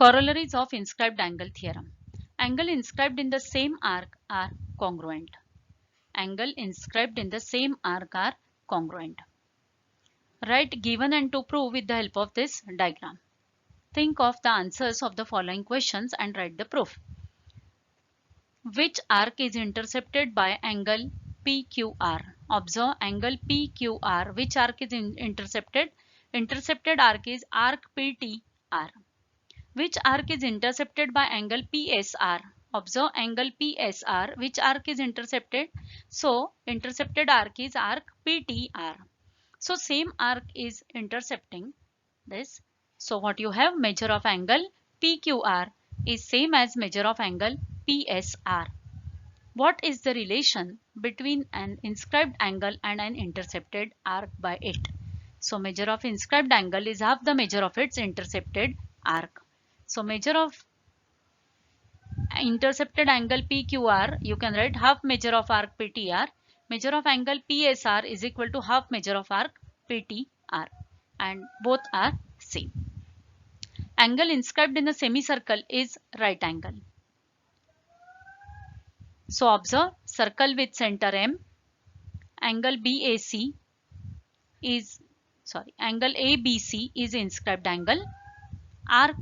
Corollaries of inscribed angle theorem. Angle inscribed in the same arc are congruent. Angle inscribed in the same arc are congruent. Write given and to prove with the help of this diagram. Think of the answers of the following questions and write the proof. Which arc is intercepted by angle PQR? Observe angle PQR. Which arc is intercepted? Intercepted arc is arc PTR. Which arc is intercepted by angle PSR? Observe angle PSR. Which arc is intercepted? So intercepted arc is arc PTR. So same arc is intercepting this. So what you have, measure of angle PQR is same as measure of angle PSR. What is the relation between an inscribed angle and an intercepted arc by it? So measure of inscribed angle is half the measure of its intercepted arc. So measure of intercepted angle PQR, you can write half measure of arc PTR. Measure of angle PSR is equal to half measure of arc PTR, and both are same. Angle inscribed in a semicircle is right angle. So observe circle with center M. Angle ABC is angle ABC is inscribed angle. Arc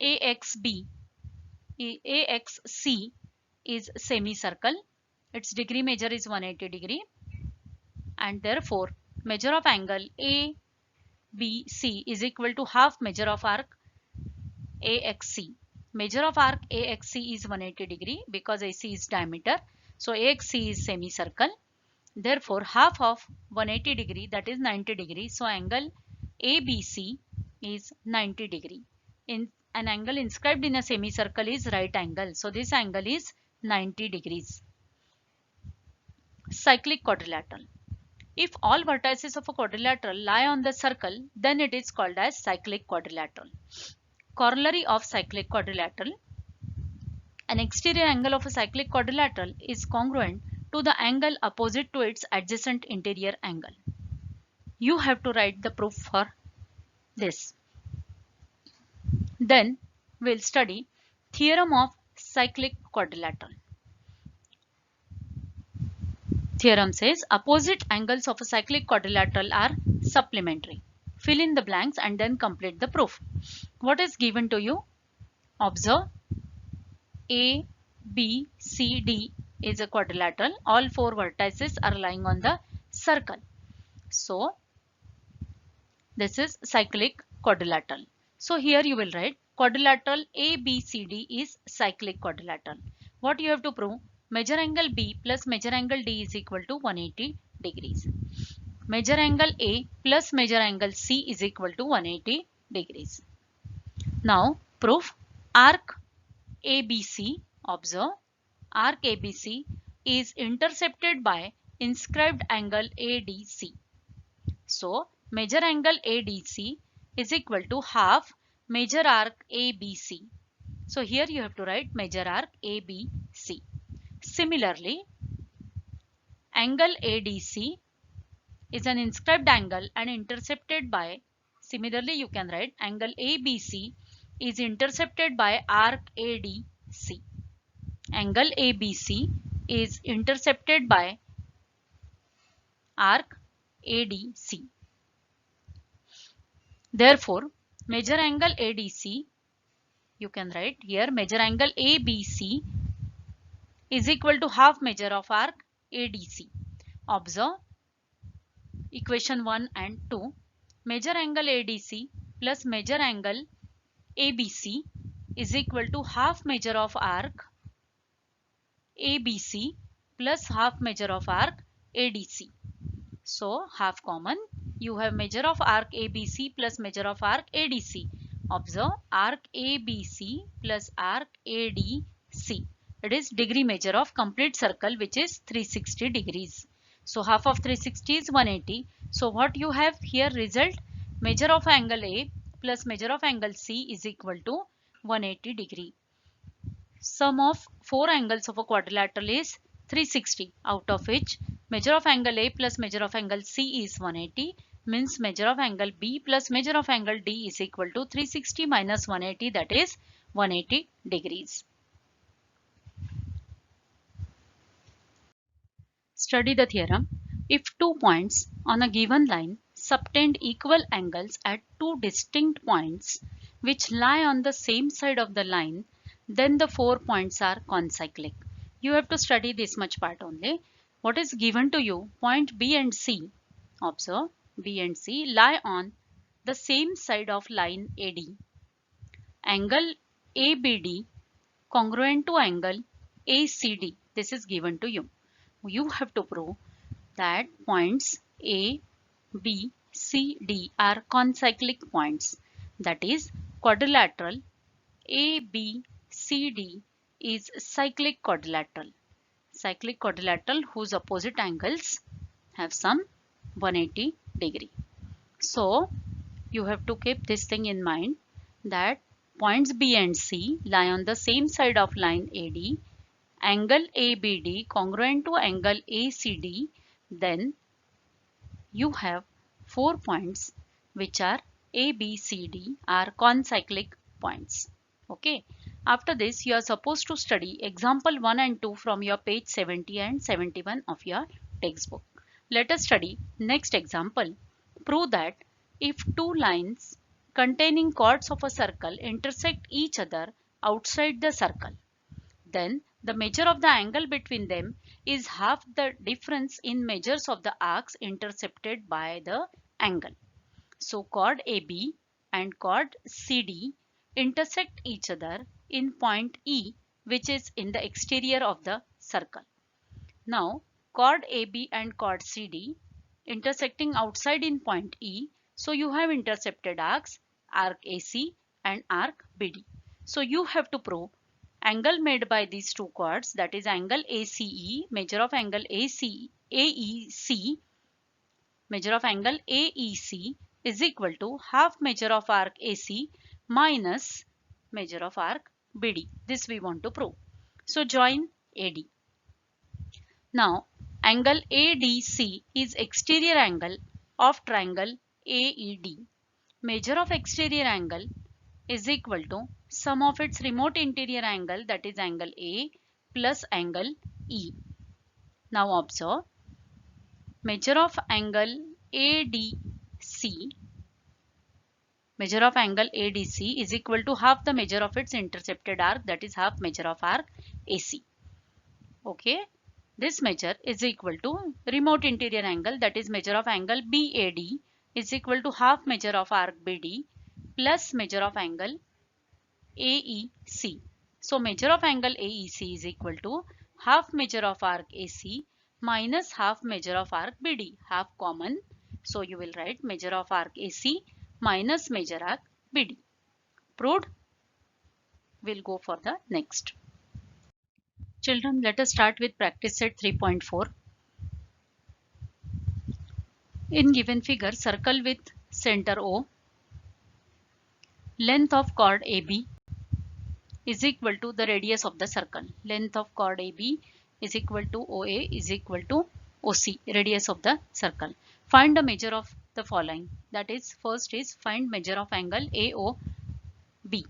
AXC is semicircle. Its degree measure is 180 degree, and therefore measure of angle ABC is equal to half measure of arc AXC. Measure of arc AXC is 180 degree because AC is diameter. So AXC is semicircle. Therefore half of 180 degree, that is 90 degree. So angle ABC is 90 degree. In an angle inscribed in a semicircle is right angle. So this angle is 90 degrees. Cyclic quadrilateral. If all vertices of a quadrilateral lie on the circle, then it is called as cyclic quadrilateral. Corollary of cyclic quadrilateral. An exterior angle of a cyclic quadrilateral is congruent to the angle opposite to its adjacent interior angle. You have to write the proof for this. Then we'll study theorem of cyclic quadrilateral. Theorem says opposite angles of a cyclic quadrilateral are supplementary. Fill in the blanks and then complete the proof. What is given to you? Observe A, B, C, D is a quadrilateral. All four vertices are lying on the circle. So this is cyclic quadrilateral. So here you will write quadrilateral ABCD is cyclic quadrilateral. What you have to prove? Measure angle B plus measure angle D is equal to 180 degrees. Measure angle A plus measure angle C is equal to 180 degrees. Now proof arc ABC. Observe arc ABC is intercepted by inscribed angle ADC. So measure angle ADC is equal to half measure arc ABC. So here you have to write measure arc ABC. Similarly, angle ADC is an inscribed angle and intercepted by, similarly you can write angle ABC is intercepted by arc ADC. Angle ABC is intercepted by arc ADC. Therefore, measure angle ADC, you can write here measure angle ABC is equal to half measure of arc ADC. Observe equation 1 and 2. Measure angle ADC plus measure angle ABC is equal to half measure of arc ABC plus half measure of arc ADC. So half common. You have measure of arc ABC plus measure of arc ADC. Observe arc ABC plus arc ADC. It is degree measure of complete circle, which is 360 degrees. So half of 360 is 180. So what you have here result, measure of angle A plus measure of angle C is equal to 180 degree. Sum of four angles of a quadrilateral is 360, out of which measure of angle A plus measure of angle C is 180. means measure of angle B plus measure of angle D is equal to 360 minus 180, that is 180 degrees. Study the theorem. If two points on a given line subtend equal angles at two distinct points which lie on the same side of the line, then the 4 points are concyclic. You have to study this much part only. What is given to you? Point B and C. Observe, B and C lie on the same side of line AD. Angle ABD congruent to angle ACD. This is given to you. You have to prove that points A, B, C, D are concyclic points. That is, quadrilateral A, B, C, D is cyclic quadrilateral. Cyclic quadrilateral whose opposite angles have some 180 degree. So, you have to keep this thing in mind that points B and C lie on the same side of line AD. Angle ABD congruent to angle ACD, then you have 4 points which are ABCD are concyclic points. Okay. After this, you are supposed to study example 1 and 2 from your page 70 and 71 of your textbook. Let us study next example. Prove that if two lines containing chords of a circle intersect each other outside the circle, then the measure of the angle between them is half the difference in measures of the arcs intercepted by the angle. So chord AB and chord CD intersect each other in point E, which is in the exterior of the circle. Now chord AB and chord CD intersecting outside in point E, so you have intercepted arcs, arc AC and arc BD. So you have to prove angle made by these two chords, that is angle ACE, measure of angle AEC, measure of angle AEC is equal to half measure of arc AC minus measure of arc BD. This we want to prove. So join AD. Now angle ADC is exterior angle of triangle AED. Measure of exterior angle is equal to sum of its remote interior angle, that is angle A plus angle E. Now observe, measure of angle ADC, measure of angle ADC is equal to half the measure of its intercepted arc, that is half measure of arc AC. Okay, this measure is equal to remote interior angle, that is measure of angle BAD is equal to half measure of arc BD plus measure of angle AEC. So measure of angle AEC is equal to half measure of arc AC minus half measure of arc BD, half common. So you will write measure of arc AC minus measure arc BD. Proved? We'll go for the next. Children, let us start with practice set 3.4. In given figure, circle with center O, length of chord AB is equal to the radius of the circle. Length of chord AB is equal to OA is equal to OC, radius of the circle. Find the measure of the following. That is, first is find measure of angle AOB.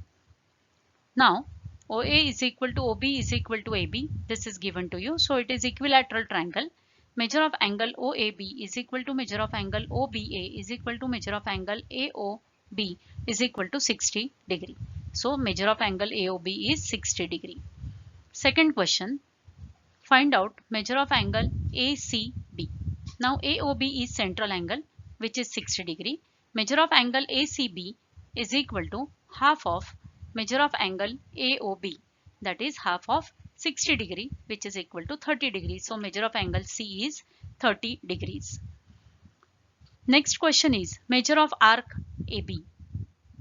Now, OA is equal to OB is equal to AB. This is given to you. So, it is equilateral triangle. Measure of angle OAB is equal to measure of angle OBA is equal to measure of angle AOB is equal to 60 degree. So measure of angle AOB is 60 degree. Second question, find out measure of angle ACB. Now AOB is central angle which is 60 degree. Measure of angle ACB is equal to half of measure of angle AOB, that is half of 60 degree which is equal to 30 degrees. So measure of angle C is 30 degrees. Next question is measure of arc AB.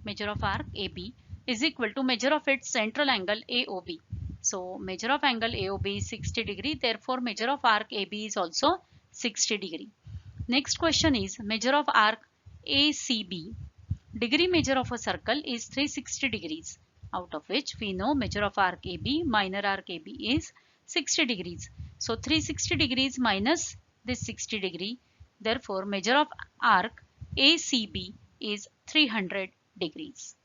Measure of arc AB is equal to measure of its central angle AOB. So measure of angle AOB is 60 degree. Therefore measure of arc AB is also 60 degree. Next question is measure of arc ACB. Degree measure of a circle is 360 degrees, out of which we know measure of arc AB, minor arc AB is 60 degrees. So 360 degrees minus this 60 degree. Therefore measure of arc ACB is 300 degrees.